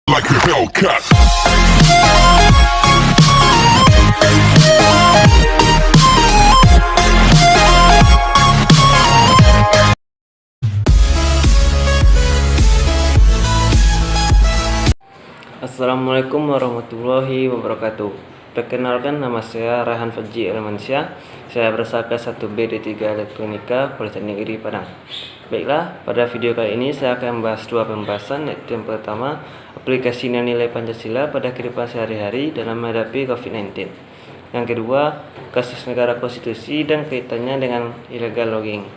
like a Hellcat. Assalamualaikum warahmatullahi wabarakatuh. Perkenalkan, nama saya Raihan Fadji Elmansyah. Saya berasal kelas 1B D3 Elektronika Politeknik Negeri Padang. Baiklah, pada video kali ini saya akan membahas dua pembahasan, yaitu yang pertama, aplikasi nilai Pancasila pada kehidupan sehari-hari dalam menghadapi COVID-19. Yang kedua, kasus negara konstitusi dan kaitannya dengan illegal logging.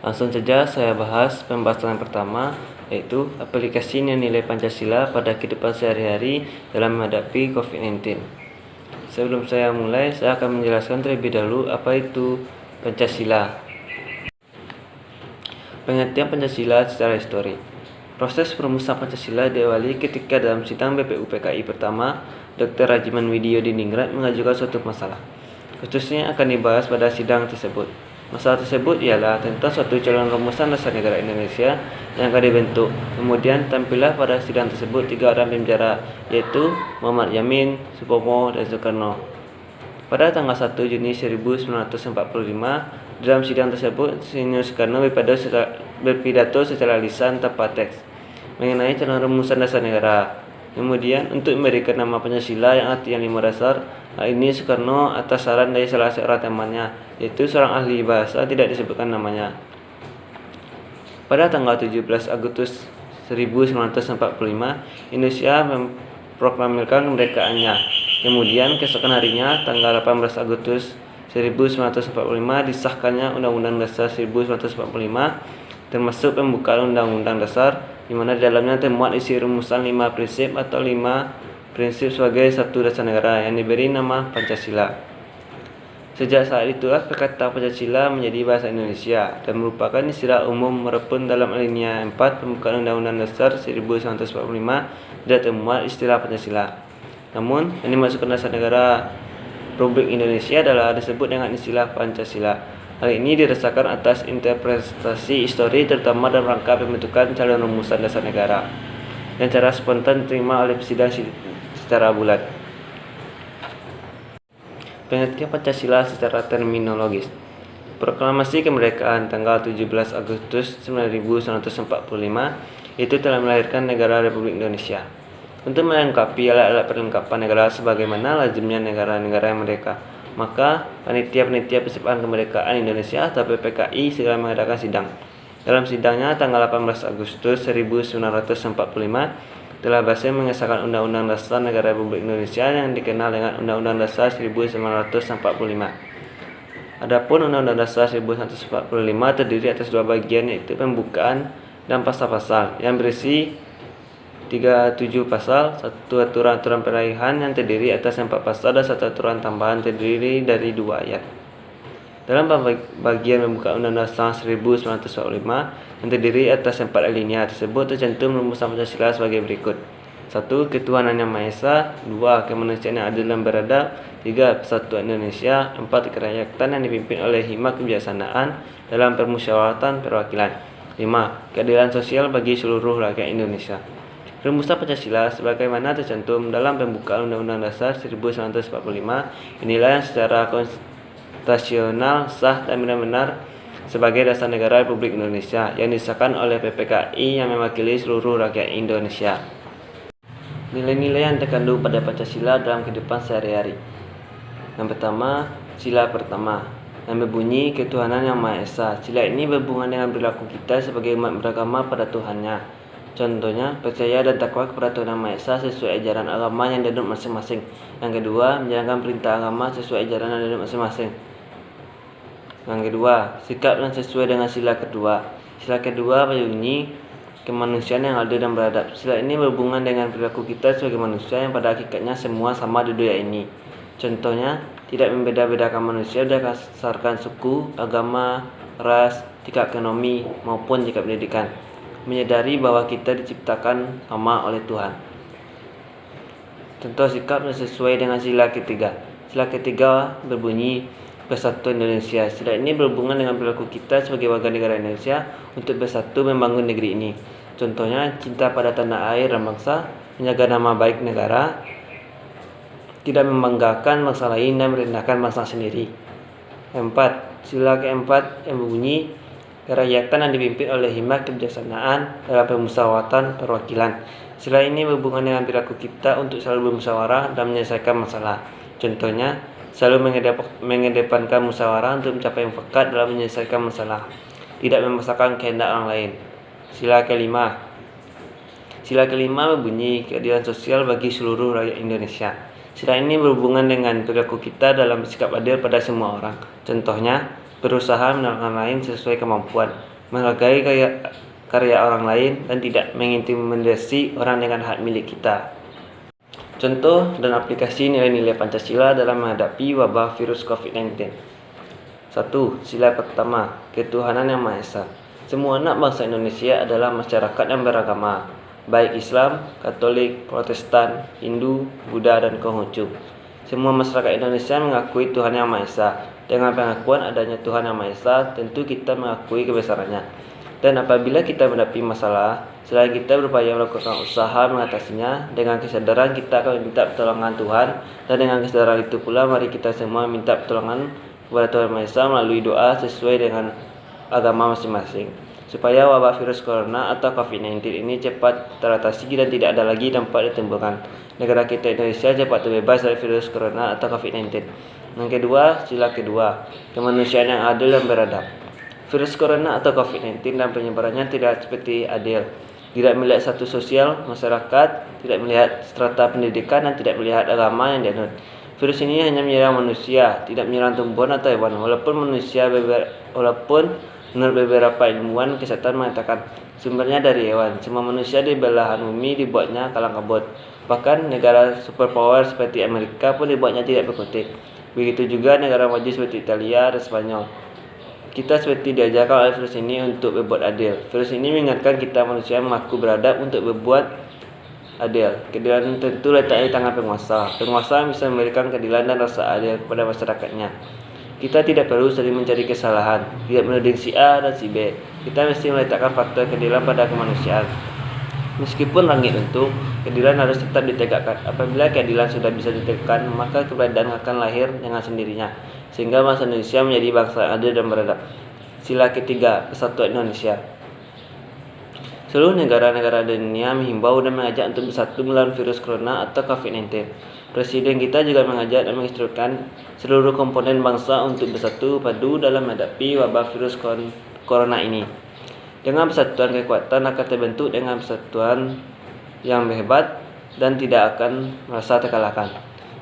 Langsung saja saya bahas pembahasan yang pertama, yaitu aplikasi nilai Pancasila pada kehidupan sehari-hari dalam menghadapi COVID-19. Sebelum saya mulai, saya akan menjelaskan terlebih dahulu apa itu Pancasila. Pengertian Pancasila secara histori. Proses perumusan Pancasila diawali ketika dalam sidang BPUPKI pertama, Dr. Rajiman Widyo Diningrat mengajukan suatu masalah. Khususnya akan dibahas pada sidang tersebut. Masalah tersebut ialah tentang suatu calon rumusan dasar negara Indonesia yang akan dibentuk. Kemudian tampillah pada sidang tersebut tiga orang pembicara, yaitu Muhammad Yamin, Supomo, dan Soekarno. Pada tanggal 1 Juni 1945, dalam sidang tersebut, Senior Soekarno berpidato secara lisan tanpa teks mengenai calon rumusan dasar negara. Kemudian, untuk memberikan nama Pancasila yang artinya 5 dasar, hal ini Soekarno atas saran dari salah seorang temannya, yaitu seorang ahli bahasa tidak disebutkan namanya. Pada tanggal 17 Agustus 1945, Indonesia memproklamirkan kemerdekaannya. Kemudian keesokan harinya, tanggal 18 Agustus 1945, disahkannya Undang-Undang Dasar 1945, termasuk pembukaan Undang-Undang Dasar, di mana di dalamnya termuat isi rumusan 5 prinsip atau 5 prinsip sebagai satu dasar negara yang diberi nama Pancasila. Sejak saat itulah perkataan Pancasila menjadi bahasa Indonesia dan merupakan istilah umum, walaupun dalam alinea 4 pembukaan Undang-Undang Dasar 1945 tidak termuat istilah Pancasila. Namun, yang dimasukkan dasar negara Republik Indonesia adalah disebut dengan istilah Pancasila. Hal ini didasarkan atas interpretasi histori, terutama dalam rangka pembentukan calon rumusan dasar negara dan cara spontan diterima oleh presiden secara bulat. Pengertian Pancasila secara terminologis. Proklamasi kemerdekaan tanggal 17 Agustus 1945 itu telah melahirkan negara Republik Indonesia. Untuk melengkapi alat-alat perlengkapan negara sebagaimana lazimnya negara-negara yang merdeka, maka Panitia Persiapan Kemerdekaan Indonesia atau PPKI segera mengadakan sidang. Dalam sidangnya tanggal 18 Agustus 1945 telah berhasil mengesahkan Undang-Undang Dasar Negara Republik Indonesia yang dikenal dengan Undang-Undang Dasar 1945. Adapun Undang-Undang Dasar 1945 terdiri atas dua bagian, yaitu pembukaan dan pasal-pasal yang berisi 37 pasal, satu aturan-aturan perairan yang terdiri atas 4 pasal dan satu aturan tambahan terdiri dari 2 ayat. Dalam bagian pembukaan Undang-Undang Dasar 1945 yang terdiri atas 4 alinea tersebut tercantum rumusan Pancasila sebagai berikut. 1. Ketuhanan yang Maha Esa. 2. Kemanusiaan yang adil dan beradab. 3. Persatuan Indonesia. 4. Kerakyatan yang dipimpin oleh hikmat kebijaksanaan dalam permusyawaratan perwakilan. 5. Keadilan sosial bagi seluruh rakyat Indonesia. Rumusan Pancasila sebagaimana tercantum dalam pembukaan Undang-Undang Dasar 1945 inilah yang secara konstitusional sah dan benar-benar sebagai dasar negara Republik Indonesia yang disahkan oleh PPKI yang mewakili seluruh rakyat Indonesia. Nilai-nilai yang terkandung pada Pancasila dalam kehidupan sehari-hari. Yang pertama, sila pertama yang berbunyi ketuhanan yang Maha Esa. Sila ini berhubungan dengan perilaku kita sebagai umat beragama pada Tuhannya. Contohnya, percaya dan takwa kepada Tuhan Yang Maha Esa sesuai ajaran agama yang dianut masing-masing. Yang kedua, menjalankan perintah agama sesuai ajaran yang dianut masing-masing. Yang kedua, sikap yang sesuai dengan sila kedua. Sila kedua berbunyi kemanusiaan yang adil dan beradab. Sila ini berhubungan dengan perilaku kita sebagai manusia yang pada hakikatnya semua sama di dunia ini. Contohnya, tidak membeda-bedakan manusia berdasarkan suku, agama, ras, tingkat ekonomi, maupun tingkat pendidikan. Menyadari bahwa kita diciptakan sama oleh Tuhan. Contoh sikap yang sesuai dengan sila ketiga. Sila ketiga berbunyi Persatuan Indonesia. Sila ini berhubungan dengan perilaku kita sebagai warga negara Indonesia untuk bersatu membangun negeri ini. Contohnya, cinta pada tanah air dan bangsa, menjaga nama baik negara, tidak membanggakan bangsa lain dan merendahkan bangsa sendiri. 4. Sila keempat yang berbunyi, kerakyatan yang dipimpin oleh hikmat kebijaksanaan dalam permusyawaratan perwakilan. Sila ini berhubungan dengan perilaku kita untuk selalu bermusyawarah dan menyelesaikan masalah. Contohnya, selalu mengedepankan musyawarah untuk mencapai mufakat dalam menyelesaikan masalah, tidak memaksakan kehendak orang lain. Sila kelima berbunyi, keadilan sosial bagi seluruh rakyat Indonesia. Sila ini berhubungan dengan perilaku kita dalam bersikap adil pada semua orang. Contohnya, berusaha menolong orang lain sesuai kemampuan, menghargai karya orang lain, dan tidak mengintimidasi orang dengan hak milik kita. Contoh dan aplikasi nilai-nilai Pancasila dalam menghadapi wabah virus COVID-19. 1. Sila pertama, ketuhanan yang Maha Esa. Semua anak bangsa Indonesia adalah masyarakat yang beragama, baik Islam, Katolik, Protestan, Hindu, Buddha, dan Konghucu. Semua masyarakat Indonesia mengakui Tuhan Yang Maha Esa. Dengan pengakuan adanya Tuhan Yang Maha Esa, tentu kita mengakui kebesarannya. Dan apabila kita menghadapi masalah, selain kita berupaya melakukan usaha mengatasinya, dengan kesadaran kita akan meminta pertolongan Tuhan, dan dengan kesadaran itu pula mari kita semua minta pertolongan kepada Tuhan Maha Esa melalui doa sesuai dengan agama masing-masing, supaya wabah virus corona atau COVID-19 ini cepat teratasi dan tidak ada lagi dampak ditimbulkan. Negara kita Indonesia cepat terbebas dari virus corona atau COVID-19. Yang kedua, sila kedua, kemanusiaan yang adil dan beradab. Virus corona atau COVID-19 dan penyebarannya tidak seperti adil. Tidak melihat status sosial masyarakat, tidak melihat strata pendidikan, dan tidak melihat agama yang dianut. Virus ini hanya menyerang manusia, tidak menyerang tumbuhan atau hewan. Walaupun menurut beberapa ilmuwan kesehatan mengatakan sumbernya dari hewan, semua manusia di belahan bumi dibuatnya kalang kabut. Bahkan negara superpower seperti Amerika pun dibuatnya tidak berkutik. Begitu juga negara maju seperti Italia dan Spanyol. Kita seperti diajarkan oleh virus ini untuk berbuat adil. Virus ini mengingatkan kita manusia mengaku beradab untuk berbuat adil. Keadilan tentu letaknya di tangan penguasa. Penguasa bisa memberikan keadilan dan rasa adil kepada masyarakatnya. Kita tidak perlu sering mencari kesalahan, tidak menuding si A dan si B. Kita mesti meletakkan faktor keadilan pada kemanusiaan. Meskipun langit runtuh, keadilan harus tetap ditegakkan. Apabila keadilan sudah bisa ditegakkan, maka keberadaan akan lahir dengan sendirinya, sehingga bangsa Indonesia menjadi bangsa yang adil dan beradab. Sila ketiga, persatuan Indonesia. Seluruh negara-negara dunia menghimbau dan mengajak untuk bersatu melawan virus corona atau COVID-19. Presiden kita juga mengajak dan menginstruksikan seluruh komponen bangsa untuk bersatu padu dalam menghadapi wabah virus corona ini. Dengan persatuan, kekuatan akan terbentuk dengan persatuan yang hebat dan tidak akan merasa terkalahkan.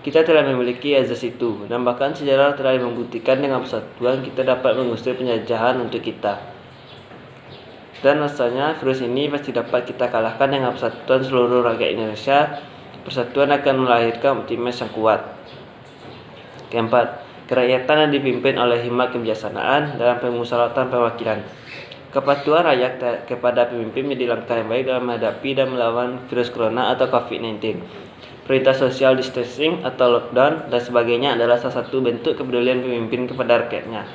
Kita telah memiliki azas itu, dan bahkan sejarah telah membuktikan dengan persatuan kita dapat mengusir penjajahan untuk kita. Dan rasanya virus ini pasti dapat kita kalahkan dengan persatuan seluruh rakyat Indonesia. Persatuan akan melahirkan optimis yang kuat. Keempat, kerakyatan yang dipimpin oleh hikmat kebijaksanaan dalam permusyawaratan perwakilan. Kepatuhan rakyat kepada pemimpin menjadi langkah yang baik dalam menghadapi dan melawan virus corona atau COVID-19. Perintah social distancing atau lockdown dan sebagainya adalah salah satu bentuk kepedulian pemimpin kepada rakyatnya.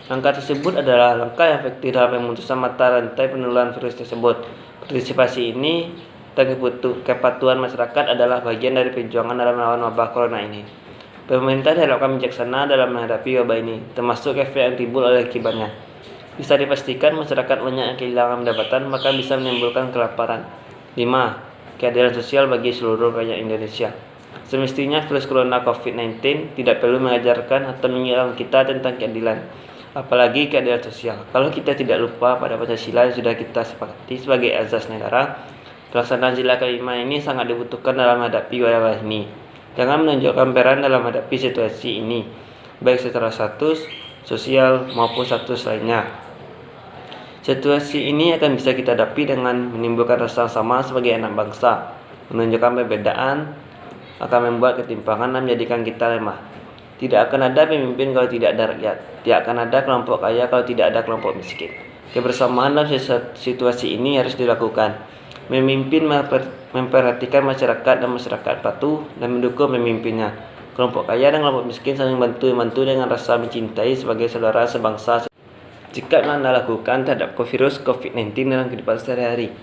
Langkah tersebut adalah langkah yang efektif dalam pemutusan mata rantai penularan virus tersebut. Partisipasi ini dan kepatuhan masyarakat adalah bagian dari perjuangan dalam melawan wabah corona ini. Pemerintah diharapkan bijaksana dalam menghadapi wabah ini, termasuk efek yang timbul oleh akibatnya. Bisa dipastikan masyarakat banyak yang kehilangan pendapatan, maka bisa menimbulkan kelaparan. 5. Keadilan sosial bagi seluruh rakyat Indonesia. Semestinya virus corona COVID-19 tidak perlu mengajarkan atau mengingatkan kita tentang keadilan, apalagi keadilan sosial. Kalau kita tidak lupa pada Pancasila yang sudah kita sepakati sebagai azas negara, pelaksanaan sila kelima ini sangat dibutuhkan dalam menghadapi wabah ini. Jangan menunjukkan peran dalam menghadapi situasi ini, baik secara status, sosial, maupun status lainnya. Situasi ini akan bisa kita hadapi dengan menimbulkan rasa sama sebagai anak bangsa. Menunjukkan perbedaan akan membuat ketimpangan dan menjadikan kita lemah. Tidak akan ada pemimpin kalau tidak ada rakyat. Tidak akan ada kelompok kaya kalau tidak ada kelompok miskin. Kebersamaan dalam situasi ini harus dilakukan. Memimpin memperhatikan masyarakat dan masyarakat patuh dan mendukung pemimpinnya. Kelompok kaya dan kelompok miskin saling bantu-membantu dengan rasa mencintai sebagai saudara sebangsa. Jika Anda lakukan terhadap virus COVID-19 dalam kehidupan sehari-hari,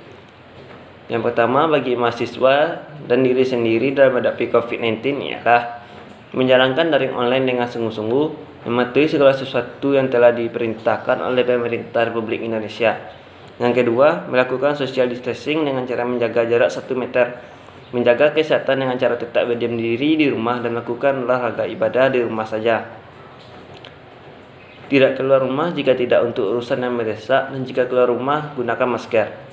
Yang pertama, bagi mahasiswa dan diri sendiri dalam menghadapi COVID-19 ialah menjalankan daring online dengan sungguh-sungguh, mematuhi segala sesuatu yang telah diperintahkan oleh pemerintah Republik Indonesia. Yang kedua, melakukan social distancing dengan cara menjaga jarak 1 meter, menjaga kesehatan dengan cara tetap berdiam diri di rumah dan melakukan olahraga ibadah di rumah saja. Tidak keluar rumah jika tidak untuk urusan yang mendesak, dan jika keluar rumah gunakan masker.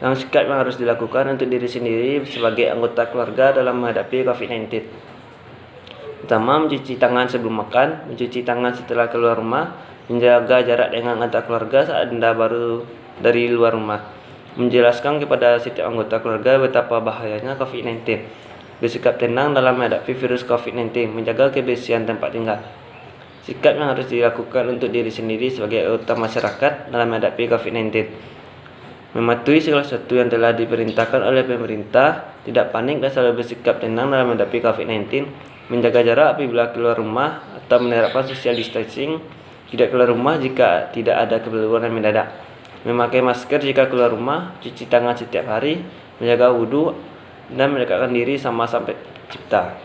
Yang sikap yang harus dilakukan untuk diri sendiri sebagai anggota keluarga dalam menghadapi COVID-19. Pertama, mencuci tangan sebelum makan, mencuci tangan setelah keluar rumah, menjaga jarak dengan anggota keluarga saat Anda baru dari luar rumah, menjelaskan kepada setiap anggota keluarga betapa bahayanya COVID-19, bersikap tenang dalam menghadapi virus COVID-19, menjaga kebersihan tempat tinggal. Sikap yang harus dilakukan untuk diri sendiri sebagai anggota masyarakat dalam menghadapi COVID-19. Mematuhi segala sesuatu yang telah diperintahkan oleh pemerintah, tidak panik dan selalu bersikap tenang dalam menghadapi COVID-19, menjaga jarak apabila keluar rumah atau menerapkan social distancing, tidak keluar rumah jika tidak ada keperluan yang mendadak, memakai masker jika keluar rumah, cuci tangan setiap hari, menjaga wudhu, dan mendekatkan diri sama sampai cipta.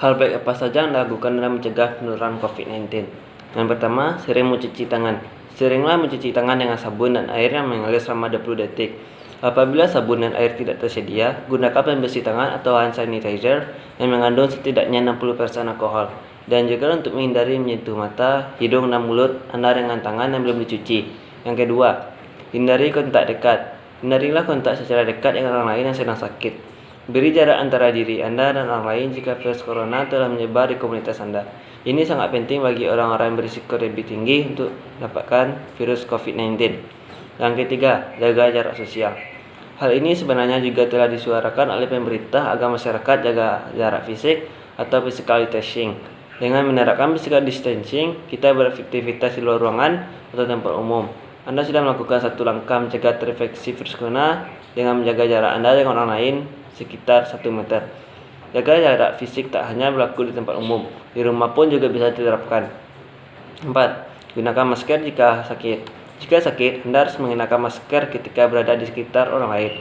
Hal baik apa saja yang dilakukan dalam mencegah penularan COVID-19? Yang pertama, sering mencuci tangan. Seringlah mencuci tangan dengan sabun dan air yang mengalir selama 20 detik. Apabila sabun dan air tidak tersedia, gunakan pembersih tangan atau hand sanitizer yang mengandung setidaknya 60% alkohol. Dan juga untuk menghindari menyentuh mata, hidung, dan mulut Anda dengan tangan yang belum dicuci. Yang kedua, hindari kontak dekat. Hindarilah kontak secara dekat dengan orang lain yang sedang sakit. Beri jarak antara diri Anda dan orang lain jika virus corona telah menyebar di komunitas Anda. Ini sangat penting bagi orang-orang yang berisiko lebih tinggi untuk mendapatkan virus COVID-19. Yang ketiga, jaga jarak sosial. Hal ini sebenarnya juga telah disuarakan oleh pemerintah agar masyarakat jaga jarak fisik atau physical distancing. Dengan menerapkan physical distancing, kita beraktivitas di luar ruangan atau tempat umum. Anda sudah melakukan satu langkah mencegah terinfeksi virus corona dengan menjaga jarak Anda dengan orang lain sekitar 1 meter. Jaga jarak fisik tak hanya berlaku di tempat umum, di rumah pun juga bisa diterapkan. 4. Gunakan masker jika sakit. Jika sakit, Anda harus mengenakan masker ketika berada di sekitar orang lain.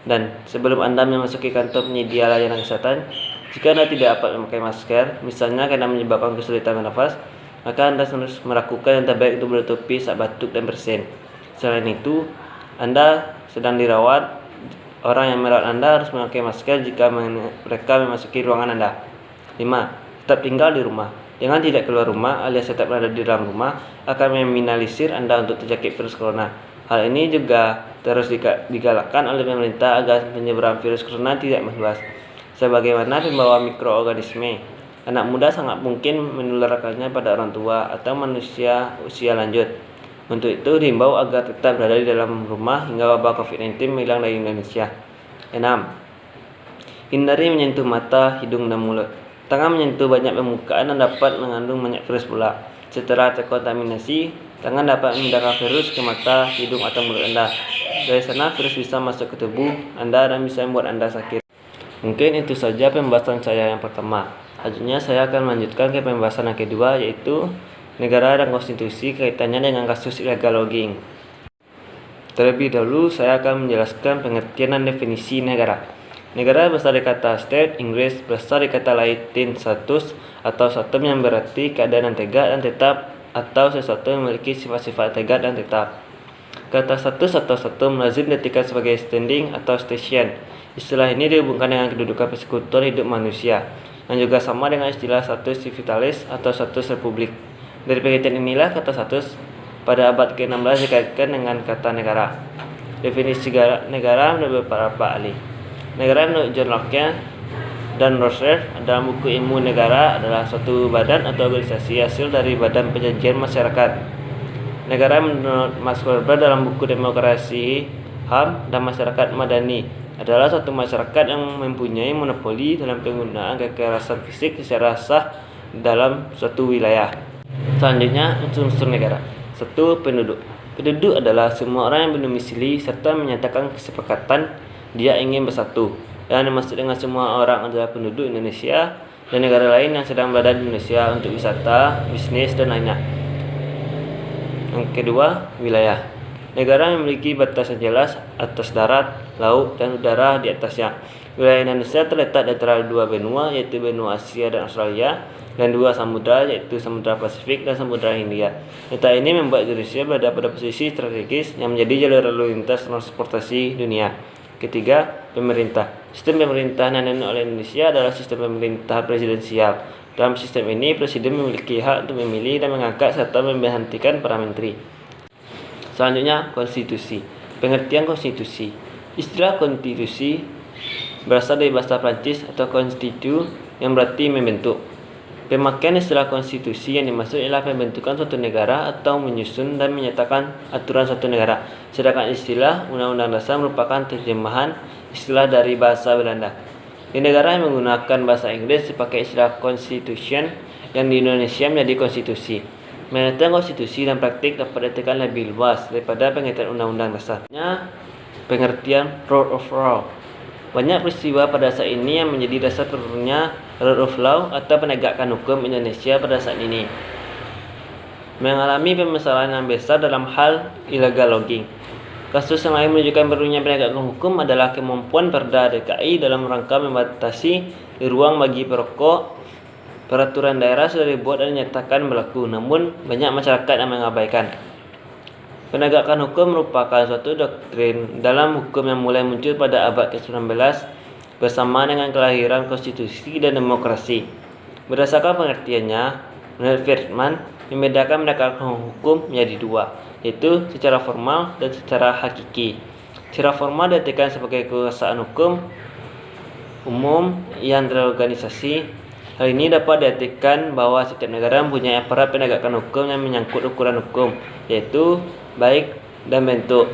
Dan sebelum Anda memasuki kantor penyedia layanan kesehatan, jika Anda tidak dapat memakai masker, misalnya karena menyebabkan kesulitan bernafas, maka Anda harus melakukan yang terbaik untuk menutupi saat batuk dan bersin. Selain itu, Anda sedang dirawat, orang yang merawat Anda harus memakai masker jika mereka memasuki ruangan Anda. 5. Tetap tinggal di rumah. Dengan tidak keluar rumah alias tetap berada di dalam rumah akan meminimalisir Anda untuk terjangkit virus corona. Hal ini juga terus digalakkan oleh pemerintah agar penyebaran virus corona tidak meluas. Sebagaimana pembawa mikroorganisme, anak muda sangat mungkin menularkannya pada orang tua atau manusia usia lanjut. Untuk itu dihimbau agar tetap berada di dalam rumah hingga wabah COVID-19 hilang dari Indonesia. 6. Hindari menyentuh mata, hidung, dan mulut. Tangan menyentuh banyak permukaan dan dapat mengandung banyak virus pula. Setelah terkontaminasi, tangan dapat memindahkan virus ke mata, hidung, atau mulut Anda. Dari sana virus bisa masuk ke tubuh Anda dan bisa membuat Anda sakit. Mungkin itu saja pembahasan saya yang pertama. Selanjutnya saya akan melanjutkan ke pembahasan yang kedua, yaitu negara dan konstitusi kaitannya dengan kasus illegal logging. Terlebih dahulu saya akan menjelaskan pengertian dan definisi negara. Negara berasal dari kata state Inggris, berasal dari kata Latin status atau statum yang berarti keadaan yang tegak dan tetap atau sesuatu yang memiliki sifat-sifat tegak dan tetap. Kata status atau statum lazim diartikan sebagai standing atau station. Istilah ini dihubungkan dengan kedudukan persekutuan hidup manusia, yang juga sama dengan istilah status civitatis atau status republik. Dari pengertian inilah kata status pada abad ke-16 dikaitkan dengan kata negara. Definisi negara menurut beberapa ahli. Negara menurut John Locke dan Rousseau dalam buku Ilmu Negara adalah suatu badan atau organisasi hasil dari badan perjanjian masyarakat. Negara menurut Max Weber dalam buku Demokrasi, HAM, dan Masyarakat Madani adalah suatu masyarakat yang mempunyai monopoli dalam penggunaan kekerasan fisik secara sah dalam suatu wilayah. Selanjutnya, unsur-unsur negara. 1. Penduduk. Penduduk adalah semua orang yang berdomisili serta menyatakan kesepakatan dia ingin bersatu. Yang dimaksud dengan semua orang adalah penduduk Indonesia dan negara lain yang sedang berada di Indonesia untuk wisata, bisnis, dan lainnya. Yang kedua, wilayah. Negara memiliki batas yang jelas atas darat, laut, dan udara di atasnya. Wilayah Indonesia terletak di antara dua benua, yaitu benua Asia dan Australia, dan dua samudra, yaitu Samudra Pasifik dan Samudra Hindia. Data ini membuat Indonesia berada pada posisi strategis yang menjadi jalur lalu lintas transportasi dunia. Ketiga, pemerintah. Sistem pemerintahan yang dianut oleh Indonesia adalah sistem pemerintahan presidensial. Dalam sistem ini, presiden memiliki hak untuk memilih dan mengangkat serta memberhentikan para menteri. Selanjutnya, konstitusi. Pengertian konstitusi. Istilah konstitusi berasal dari bahasa Prancis atau constitu yang berarti membentuk. Pemakaian istilah konstitusi yang dimaksud ialah pembentukan suatu negara atau menyusun dan menyatakan aturan suatu negara. Sedangkan istilah Undang-Undang Dasar merupakan terjemahan istilah dari bahasa Belanda. Di negara yang menggunakan bahasa Inggris dipakai istilah constitution, yang di Indonesia menjadi konstitusi. Pengertian konstitusi dan praktik dapat ditekan lebih luas daripada pengertian Undang-Undang Dasar. Pengertian rule of law. Banyak peristiwa pada saat ini yang menjadi dasar turunnya rule of law atau penegakan hukum Indonesia pada saat ini. Mengalami permasalahan yang besar dalam hal illegal logging. Kasus yang lain menunjukkan perlunya penegakan hukum adalah kemampuan Perda DKI dalam rangka membatasi ruang bagi perokok. Peraturan daerah sudah dibuat dan dinyatakan berlaku, namun banyak masyarakat yang mengabaikan. Penegakan hukum merupakan suatu doktrin dalam hukum yang mulai muncul pada abad ke-19 bersama dengan kelahiran konstitusi dan demokrasi. Berdasarkan pengertiannya, menurut Friedman, membedakan penegakan hukum menjadi dua, yaitu secara formal dan secara hakiki. Secara formal diartikan sebagai kekuasaan hukum umum yang terorganisasi. Hal ini dapat diartikan bahwa setiap negara mempunyai aparat penegakan hukum yang menyangkut ukuran hukum, yaitu baik dan bentuk.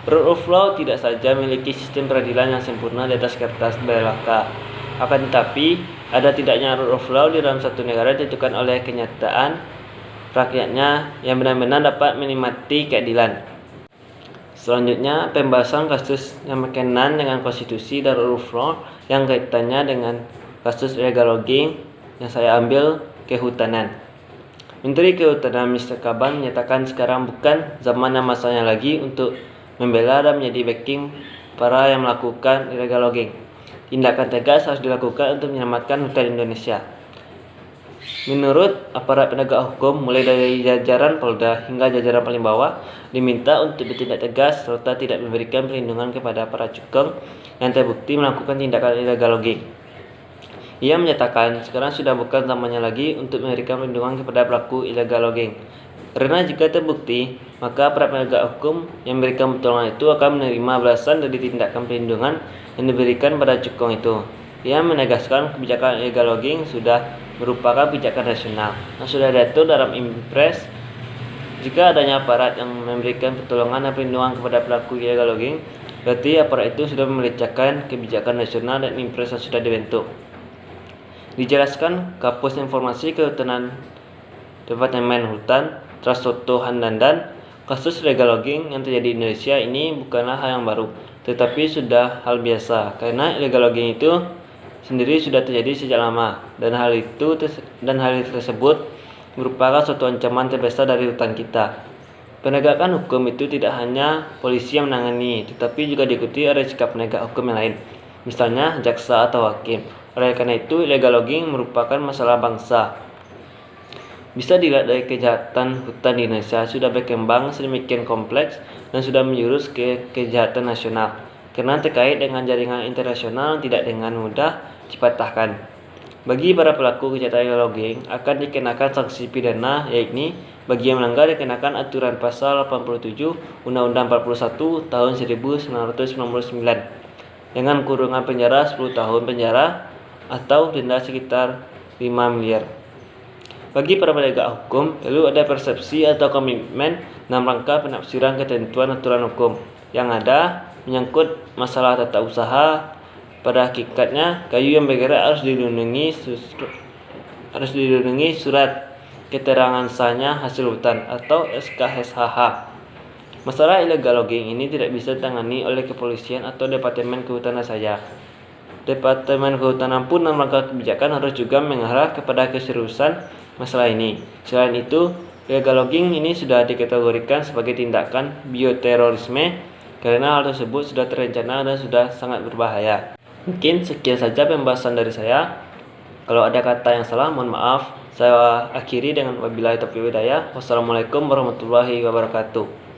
Rule of law tidak saja memiliki sistem peradilan yang sempurna di atas kertas belaka, akan tetapi ada tidaknya rule of law di dalam satu negara ditentukan oleh kenyataan rakyatnya yang benar-benar dapat menikmati keadilan. Selanjutnya, pembahasan kasus yang berkenaan dengan konstitusi dan rule of law yang kaitannya dengan kasus illegal logging yang saya ambil kehutanan. Menteri Kehutanan Mr. Kaban menyatakan sekarang bukan zaman dan masanya lagi untuk membela dan menjadi backing para yang melakukan illegal logging. Tindakan tegas harus dilakukan untuk menyelamatkan hutan Indonesia. Menurut aparat penegak hukum, mulai dari jajaran Polda hingga jajaran paling bawah, diminta untuk bertindak tegas serta tidak memberikan perlindungan kepada para cukong yang terbukti melakukan tindakan illegal logging. Ia menyatakan sekarang sudah bukan zamannya lagi untuk memberikan perlindungan kepada pelaku illegal logging. Karena jika terbukti, maka aparat penegak hukum yang memberikan pertolongan itu akan menerima balasan dari tindakan perlindungan yang diberikan pada cukong itu. Ia menegaskan kebijakan illegal logging sudah merupakan kebijakan nasional yang sudah diatur dalam Impres. Jika adanya aparat yang memberikan pertolongan dan perlindungan kepada pelaku illegal logging, berarti aparat itu sudah melecehkan kebijakan nasional dan Impres yang sudah dibentuk. Dijelaskan Kapus Informasi Kehutanan Departemen Hutan Trasoto Handandan, kasus illegal logging yang terjadi di Indonesia ini bukanlah hal yang baru, tetapi sudah hal biasa karena illegal logging itu sendiri sudah terjadi sejak lama dan hal tersebut merupakan suatu ancaman terbesar dari hutan kita. Penegakan hukum itu tidak hanya polisi yang menangani, tetapi juga diikuti oleh sikap penegak hukum yang lain, misalnya jaksa atau hakim. Oleh karena itu, illegal logging merupakan masalah bangsa. Bisa dilihat dari kejahatan hutan di Indonesia sudah berkembang sedemikian kompleks dan sudah menjurus ke kejahatan nasional, karena terkait dengan jaringan internasional yang tidak dengan mudah dipatahkan. Bagi para pelaku kejahatan illegal logging akan dikenakan sanksi pidana, yakni bagi yang melanggar dikenakan aturan pasal 87 Undang-Undang 41 tahun 1999 dengan kurungan penjara 10 tahun penjara atau denda sekitar 5 miliar. Bagi para penegak hukum, perlu ada persepsi atau komitmen dalam rangka penafsiran ketentuan aturan hukum yang ada menyangkut masalah tata usaha. Pada hakikatnya, kayu yang bergerak harus dilindungi surat keterangan sahnya hasil hutan atau SKSHH. Masalah illegal logging ini tidak bisa ditangani oleh kepolisian atau Departemen Kehutanan saja. Departemen Kehutanan pun dalam rangka kebijakan harus juga mengarah kepada keseriusan masalah ini. Selain itu, Illegal logging ini sudah dikategorikan sebagai tindakan bioterorisme karena hal tersebut sudah terencana dan sudah sangat berbahaya. Mungkin sekian saja pembahasan dari saya. Kalau ada kata yang salah, mohon maaf. Saya akhiri dengan wabillahi taufiq wal hidayah. Wassalamualaikum warahmatullahi wabarakatuh.